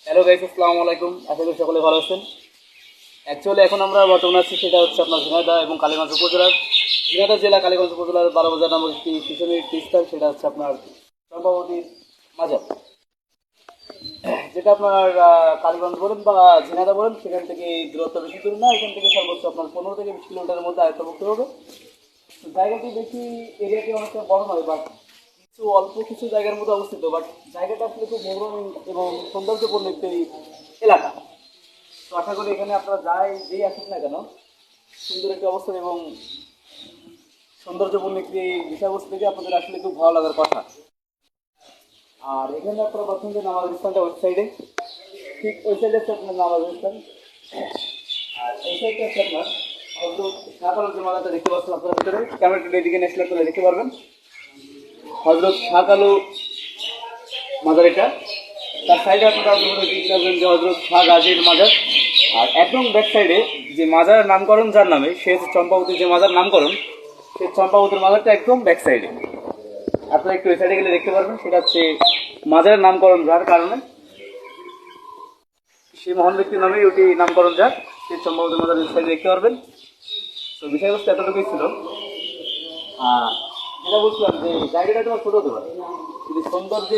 Hello guys, আসসালামু আলাইকুম। আশা করি সকলে ভালো আছেন। অ্যাকচুয়ালি এখন আমরা বর্তমানে আছি, সেটা হচ্ছে আপনার ঝিনাইদহ এবং কালীগঞ্জ উপজেলার, ঝিনাইদহ জেলা কালীগঞ্জ উপজেলার 12 বাজার নামক একটি পিছনের একটি স্থান, সেটা হচ্ছে আপনার চম্পাবতীর মাজার। যেটা আপনার কালীগঞ্জ বলেন বা ঝিনাইদহ বলেন, সেখান থেকে দূরত্ব বেশি দূর না। এখান থেকে সর্বোচ্চ আপনার 15 থেকে 20 কিলোমিটারের মধ্যে আয়ত্তভুক্ত হবে। তো জায়গাটি বেশি, এরিয়াটি অনেকটা বড় নয়, বাট কিছু অল্প কিছু জায়গার মধ্যে অবস্থিত, বাট জায়গাটা আসলে খুব মনোরম এবং সৌন্দর্যপূর্ণ একটি এলাকা। তো আশা করি এখানে আপনারা যেই আসুন না কেন, সুন্দর একটি অবস্থান এবং সৌন্দর্যপূর্ণ একটি বিষয়বস্তু থেকে আপনাদের আসলে খুব ভালো লাগার কথা। আর এখানে আপনারা প্রথম যে নামাজের স্থানটা ওই সাইডে, ঠিক ওই সাইডে হচ্ছে আপনার নামাজের স্থান। আর এই সাইডটা হচ্ছে আপনার হজরত শাহকালুর যে মাজারটা দেখতে পাচ্ছেন আপনার ভিতরে, ক্যামেরাটা এদিকে নিয়ে আসলে আপনারা দেখতে পারবেন হজরত শাহকালু মাজার এটা। তার সাইডে আপনারা দেখতে পাবেন যে হজরত শাহ গাজীর মাজার। আর একদম ব্যাক সাইডে যে মাজারের নামকরণ যার নামে, সে হচ্ছে চম্পাবতীর যে মাজার নামকরণ, সেই চম্পাবতীর মাজারটা একদম ব্যাক সাইডে। আপনারা একটু ওই সাইডে গেলে দেখতে পারবেন, সেটা হচ্ছে মাজারের নামকরণ যার কারণে, সেই মহান ব্যক্তির নামেই ওটি নামকরণ যার, সেই চম্পাবতীর মাজার সাইডে দেখতে পারবেন। তো বিষয়বস্তু এতটুকুই ছিল। যেটা বলছিলাম যে জায়গাটা তোমার ছোট হতে পারে, কিন্তু সৌন্দর্য